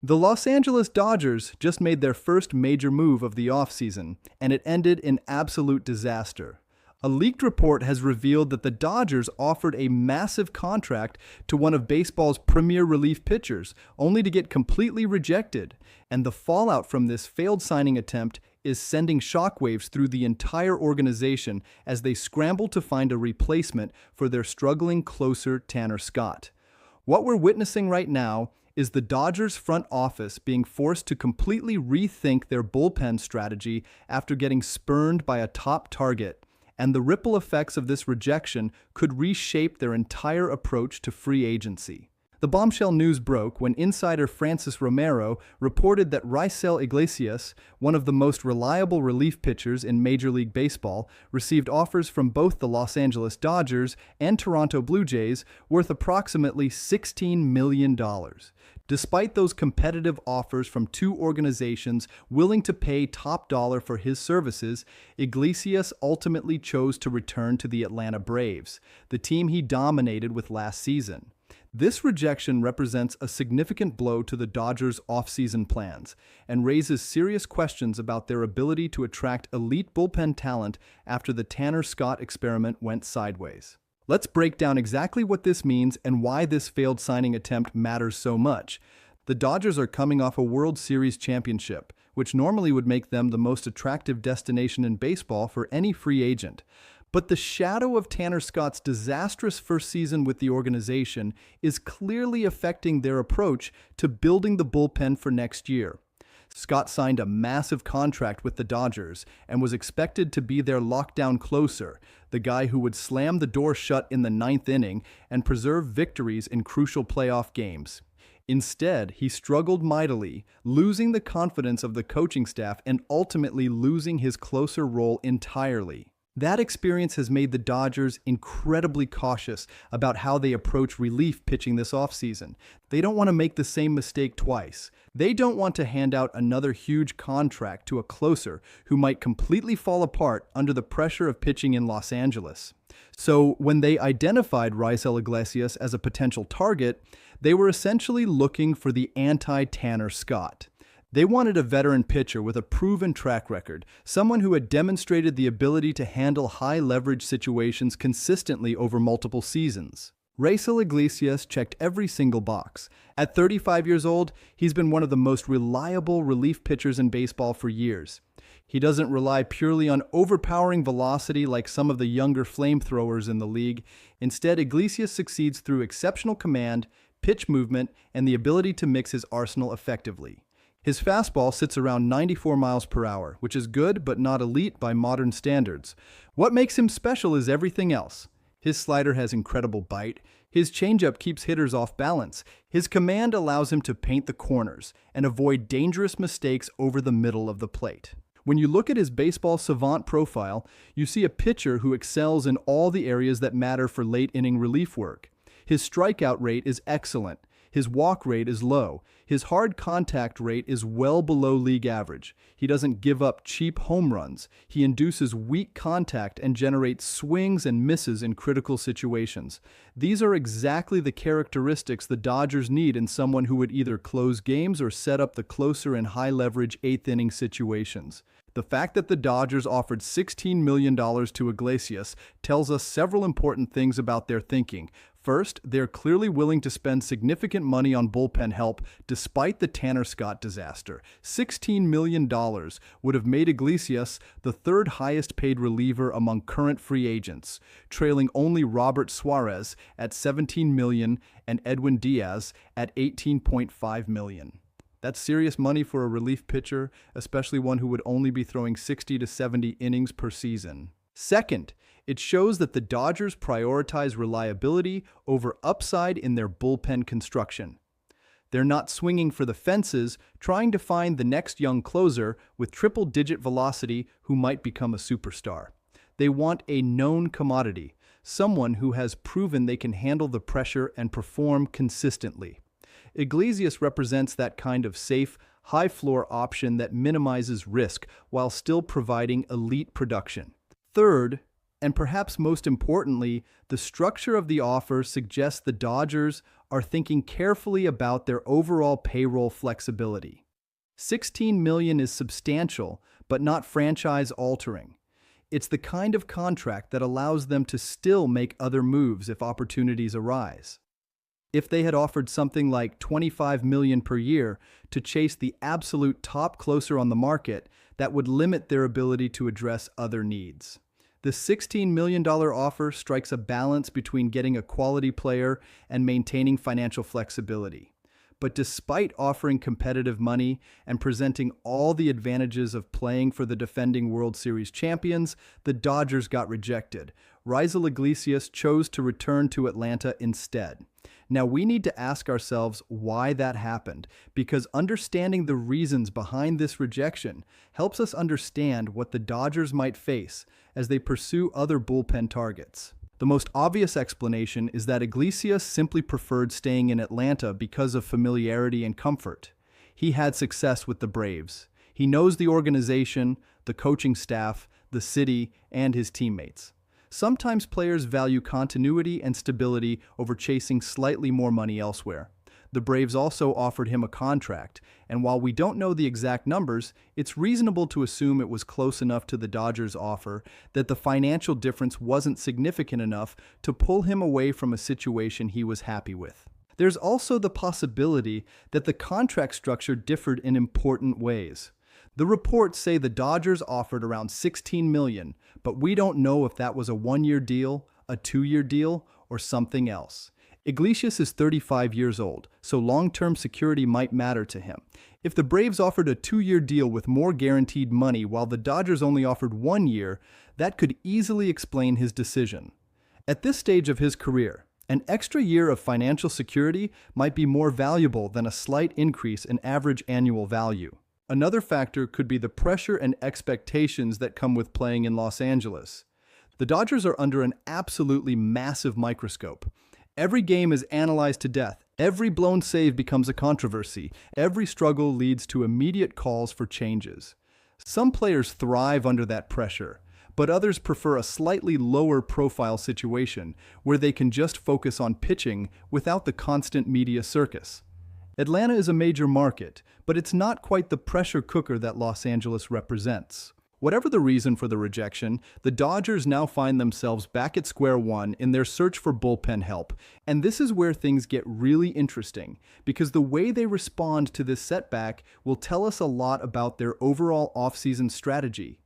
The Los Angeles Dodgers just made their first major move of the offseason, and it ended in absolute disaster. A leaked report has revealed that the Dodgers offered a massive contract to one of baseball's premier relief pitchers, only to get completely rejected. And the fallout from this failed signing attempt is sending shockwaves through the entire organization as they scramble to find a replacement for their struggling closer Tanner Scott. What we're witnessing right now is the Dodgers front office being forced to completely rethink their bullpen strategy after getting spurned by a top target, and the ripple effects of this rejection could reshape their entire approach to free agency. The bombshell news broke when insider Francis Romero reported that Raisel Iglesias, one of the most reliable relief pitchers in Major League Baseball, received offers from both the Los Angeles Dodgers and Toronto Blue Jays worth approximately $16 million. Despite those competitive offers from two organizations willing to pay top dollar for his services, Iglesias ultimately chose to return to the Atlanta Braves, the team he dominated with last season. This rejection represents a significant blow to the Dodgers' offseason plans and raises serious questions about their ability to attract elite bullpen talent after the Tanner Scott experiment went sideways. Let's break down exactly what this means and why this failed signing attempt matters so much. The Dodgers are coming off a World Series championship, which normally would make them the most attractive destination in baseball for any free agent. But the shadow of Tanner Scott's disastrous first season with the organization is clearly affecting their approach to building the bullpen for next year. Scott signed a massive contract with the Dodgers and was expected to be their lockdown closer, the guy who would slam the door shut in the ninth inning and preserve victories in crucial playoff games. Instead, he struggled mightily, losing the confidence of the coaching staff and ultimately losing his closer role entirely. That experience has made the Dodgers incredibly cautious about how they approach relief pitching this offseason. They don't want to make the same mistake twice. They don't want to hand out another huge contract to a closer who might completely fall apart under the pressure of pitching in Los Angeles. So when they identified Raisel Iglesias as a potential target, they were essentially looking for the anti-Tanner Scott. They wanted a veteran pitcher with a proven track record, someone who had demonstrated the ability to handle high-leverage situations consistently over multiple seasons. Raisel Iglesias checked every single box. At 35 years old, he's been one of the most reliable relief pitchers in baseball for years. He doesn't rely purely on overpowering velocity like some of the younger flamethrowers in the league. Instead, Iglesias succeeds through exceptional command, pitch movement, and the ability to mix his arsenal effectively. His fastball sits around 94 miles per hour, which is good but not elite by modern standards. What makes him special is everything else. His slider has incredible bite. His changeup keeps hitters off balance. His command allows him to paint the corners and avoid dangerous mistakes over the middle of the plate. When you look at his baseball savant profile, you see a pitcher who excels in all the areas that matter for late-inning relief work. His strikeout rate is excellent. His walk rate is low. His hard contact rate is well below league average. He doesn't give up cheap home runs. He induces weak contact and generates swings and misses in critical situations. These are exactly the characteristics the Dodgers need in someone who would either close games or set up the closer and high-leverage eighth-inning situations. The fact that the Dodgers offered $16 million to Iglesias tells us several important things about their thinking. First, they're clearly willing to spend significant money on bullpen help despite the Tanner Scott disaster. $16 million would have made Iglesias the third highest paid reliever among current free agents, trailing only Robert Suarez at $17 million and Edwin Diaz at $18.5 million. That's serious money for a relief pitcher, especially one who would only be throwing 60 to 70 innings per season. Second, it shows that the Dodgers prioritize reliability over upside in their bullpen construction. They're not swinging for the fences, trying to find the next young closer with triple-digit velocity who might become a superstar. They want a known commodity, someone who has proven they can handle the pressure and perform consistently. Iglesias represents that kind of safe, high-floor option that minimizes risk while still providing elite production. Third, And perhaps most importantly, the structure of the offer suggests the Dodgers are thinking carefully about their overall payroll flexibility. $16 million is substantial, but not franchise-altering. It's the kind of contract that allows them to still make other moves if opportunities arise. If they had offered something like $25 million per year to chase the absolute top closer on the market, that would limit their ability to address other needs. The $16 million offer strikes a balance between getting a quality player and maintaining financial flexibility. But despite offering competitive money and presenting all the advantages of playing for the defending World Series champions, the Dodgers got rejected. Raisel Iglesias chose to return to Atlanta instead. Now, we need to ask ourselves why that happened, because understanding the reasons behind this rejection helps us understand what the Dodgers might face as they pursue other bullpen targets. The most obvious explanation is that Iglesias simply preferred staying in Atlanta because of familiarity and comfort. He had success with the Braves. He knows the organization, the coaching staff, the city, and his teammates. Sometimes players value continuity and stability over chasing slightly more money elsewhere. The Braves also offered him a contract, and while we don't know the exact numbers, it's reasonable to assume it was close enough to the Dodgers' offer that the financial difference wasn't significant enough to pull him away from a situation he was happy with. There's also the possibility that the contract structure differed in important ways. The reports say the Dodgers offered around $16 million, but we don't know if that was a one-year deal, a two-year deal, or something else. Iglesias is 35 years old, so long-term security might matter to him. If the Braves offered a two-year deal with more guaranteed money while the Dodgers only offered 1 year, that could easily explain his decision. At this stage of his career, an extra year of financial security might be more valuable than a slight increase in average annual value. Another factor could be the pressure and expectations that come with playing in Los Angeles. The Dodgers are under an absolutely massive microscope. Every game is analyzed to death. Every blown save becomes a controversy. Every struggle leads to immediate calls for changes. Some players thrive under that pressure, but others prefer a slightly lower profile situation where they can just focus on pitching without the constant media circus. Atlanta is a major market, but it's not quite the pressure cooker that Los Angeles represents. Whatever the reason for the rejection, the Dodgers now find themselves back at square one in their search for bullpen help, and this is where things get really interesting, because the way they respond to this setback will tell us a lot about their overall offseason strategy.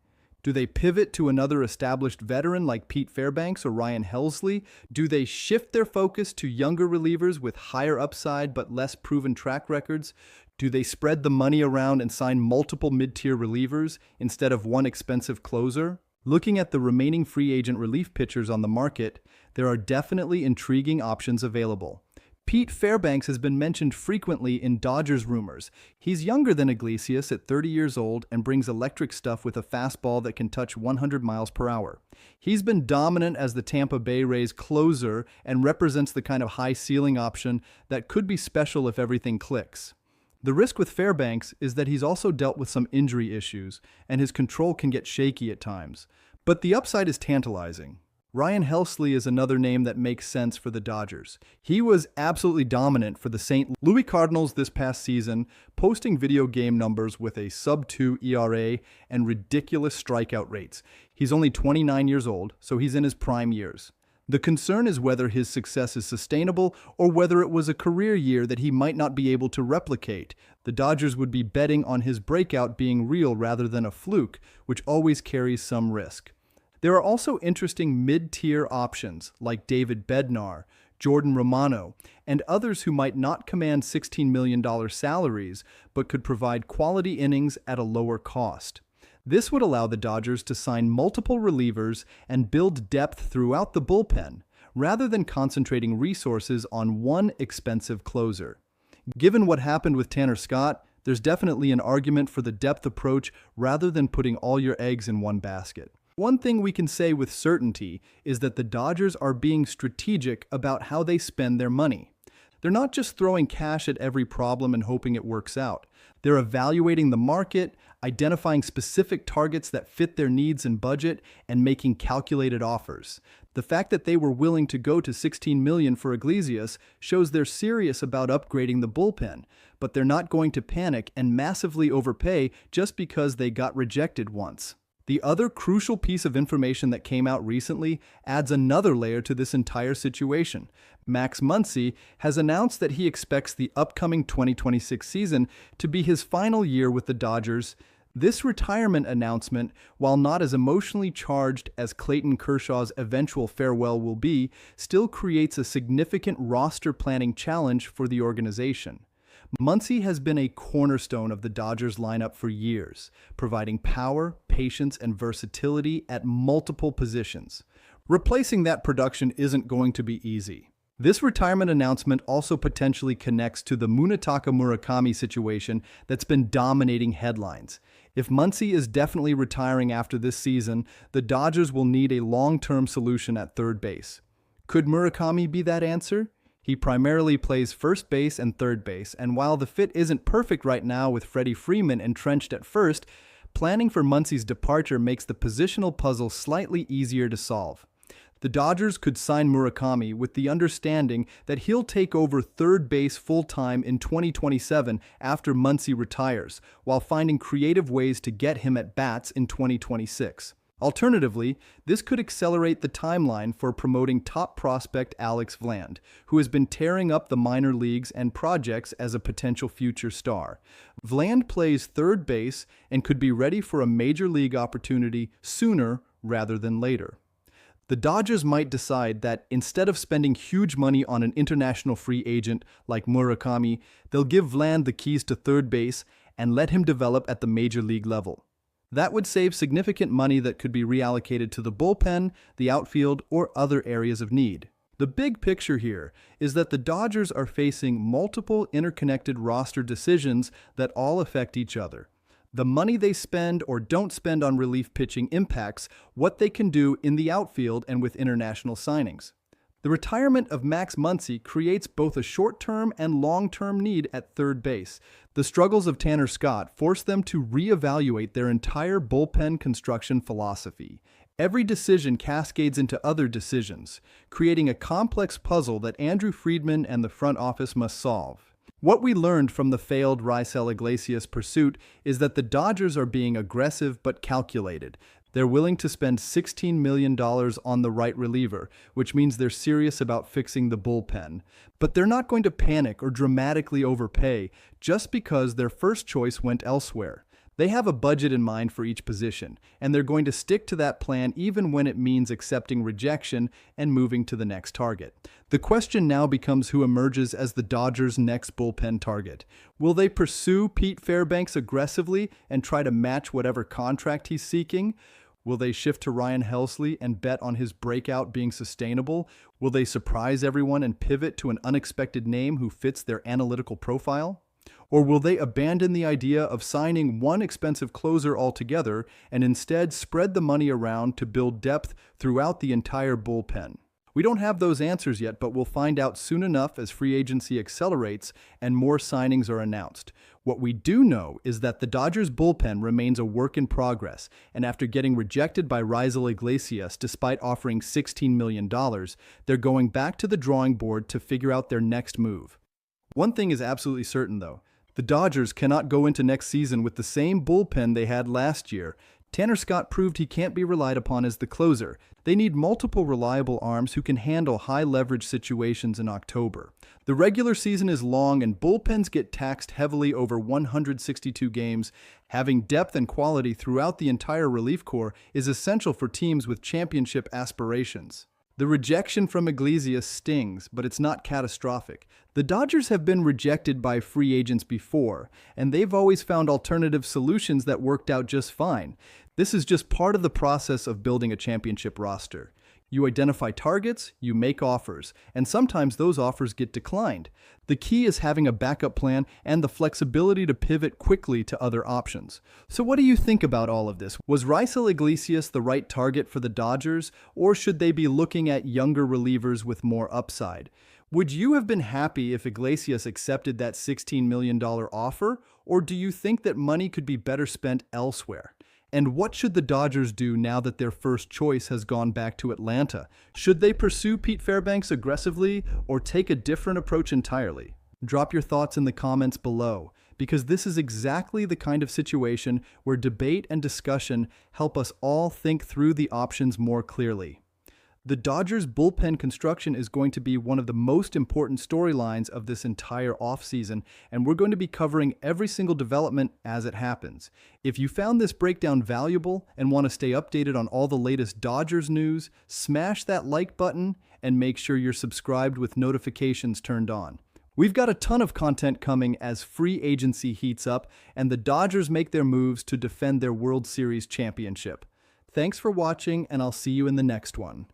Do they pivot to another established veteran like Pete Fairbanks or Ryan Helsley? Do they shift their focus to younger relievers with higher upside but less proven track records? Do they spread the money around and sign multiple mid-tier relievers instead of one expensive closer? Looking at the remaining free agent relief pitchers on the market, there are definitely intriguing options available. Pete Fairbanks has been mentioned frequently in Dodgers rumors. He's younger than Iglesias at 30 years old and brings electric stuff with a fastball that can touch 100 miles per hour. He's been dominant as the Tampa Bay Rays closer and represents the kind of high ceiling option that could be special if everything clicks. The risk with Fairbanks is that he's also dealt with some injury issues, and his control can get shaky at times. But the upside is tantalizing. Ryan Helsley is another name that makes sense for the Dodgers. He was absolutely dominant for the St. Louis Cardinals this past season, posting video game numbers with a sub-2 ERA and ridiculous strikeout rates. He's only 29 years old, so he's in his prime years. The concern is whether his success is sustainable or whether it was a career year that he might not be able to replicate. The Dodgers would be betting on his breakout being real rather than a fluke, which always carries some risk. There are also interesting mid-tier options like David Bednar, Jordan Romano, and others who might not command $16 million salaries but could provide quality innings at a lower cost. This would allow the Dodgers to sign multiple relievers and build depth throughout the bullpen, rather than concentrating resources on one expensive closer. Given what happened with Tanner Scott, there's definitely an argument for the depth approach rather than putting all your eggs in one basket. One thing we can say with certainty is that the Dodgers are being strategic about how they spend their money. They're not just throwing cash at every problem and hoping it works out. They're evaluating the market, identifying specific targets that fit their needs and budget, and making calculated offers. The fact that they were willing to go to $16 million for Iglesias shows they're serious about upgrading the bullpen, but they're not going to panic and massively overpay just because they got rejected once. The other crucial piece of information that came out recently adds another layer to this entire situation. Max Muncy has announced that he expects the upcoming 2026 season to be his final year with the Dodgers. This retirement announcement, while not as emotionally charged as Clayton Kershaw's eventual farewell will be, still creates a significant roster planning challenge for the organization. Muncy has been a cornerstone of the Dodgers lineup for years, providing power, patience, and versatility at multiple positions. Replacing that production isn't going to be easy. This retirement announcement also potentially connects to the Munetaka Murakami situation that's been dominating headlines. If Muncy is definitely retiring after this season, the Dodgers will need a long-term solution at third base. Could Murakami be that answer? He primarily plays first base and third base, and while the fit isn't perfect right now with Freddie Freeman entrenched at first, planning for Muncy's departure makes the positional puzzle slightly easier to solve. The Dodgers could sign Murakami with the understanding that he'll take over third base full-time in 2027 after Muncy retires, while finding creative ways to get him at bats in 2026. Alternatively, this could accelerate the timeline for promoting top prospect Alex Vland, who has been tearing up the minor leagues and projects as a potential future star. Vland plays third base and could be ready for a major league opportunity sooner rather than later. The Dodgers might decide that instead of spending huge money on an international free agent like Murakami, they'll give Vland the keys to third base and let him develop at the major league level. That would save significant money that could be reallocated to the bullpen, the outfield, or other areas of need. The big picture here is that the Dodgers are facing multiple interconnected roster decisions that all affect each other. The money they spend or don't spend on relief pitching impacts what they can do in the outfield and with international signings. The retirement of Max Muncy creates both a short-term and long-term need at third base. The struggles of Tanner Scott force them to reevaluate their entire bullpen construction philosophy. Every decision cascades into other decisions, creating a complex puzzle that Andrew Friedman and the front office must solve. What we learned from the failed Raisel Iglesias pursuit is that the Dodgers are being aggressive but calculated. They're willing to spend $16 million on the right reliever, which means they're serious about fixing the bullpen. But they're not going to panic or dramatically overpay just because their first choice went elsewhere. They have a budget in mind for each position, and they're going to stick to that plan even when it means accepting rejection and moving to the next target. The question now becomes who emerges as the Dodgers' next bullpen target. Will they pursue Pete Fairbanks aggressively and try to match whatever contract he's seeking? Will they shift to Ryan Helsley and bet on his breakout being sustainable? Will they surprise everyone and pivot to an unexpected name who fits their analytical profile? Or will they abandon the idea of signing one expensive closer altogether and instead spread the money around to build depth throughout the entire bullpen? We don't have those answers yet, but we'll find out soon enough as free agency accelerates and more signings are announced. What we do know is that the Dodgers bullpen remains a work in progress, and after getting rejected by Raisel Iglesias despite offering $16 million, they're going back to the drawing board to figure out their next move. One thing is absolutely certain, though. The Dodgers cannot go into next season with the same bullpen they had last year. Tanner Scott proved he can't be relied upon as the closer. They need multiple reliable arms who can handle high-leverage situations in October. The regular season is long and bullpens get taxed heavily over 162 games. Having depth and quality throughout the entire relief corps is essential for teams with championship aspirations. The rejection from Iglesias stings, but it's not catastrophic. The Dodgers have been rejected by free agents before, and they've always found alternative solutions that worked out just fine. This is just part of the process of building a championship roster. You identify targets, you make offers, and sometimes those offers get declined. The key is having a backup plan and the flexibility to pivot quickly to other options. So what do you think about all of this? Was Raisel Iglesias the right target for the Dodgers, or should they be looking at younger relievers with more upside? Would you have been happy if Iglesias accepted that $16 million offer, or do you think that money could be better spent elsewhere? And what should the Dodgers do now that their first choice has gone back to Atlanta? Should they pursue Pete Fairbanks aggressively or take a different approach entirely? Drop your thoughts in the comments below, because this is exactly the kind of situation where debate and discussion help us all think through the options more clearly. The Dodgers' bullpen construction is going to be one of the most important storylines of this entire offseason, and we're going to be covering every single development as it happens. If you found this breakdown valuable and want to stay updated on all the latest Dodgers news, smash that like button and make sure you're subscribed with notifications turned on. We've got a ton of content coming as free agency heats up and the Dodgers make their moves to defend their World Series championship. Thanks for watching, and I'll see you in the next one.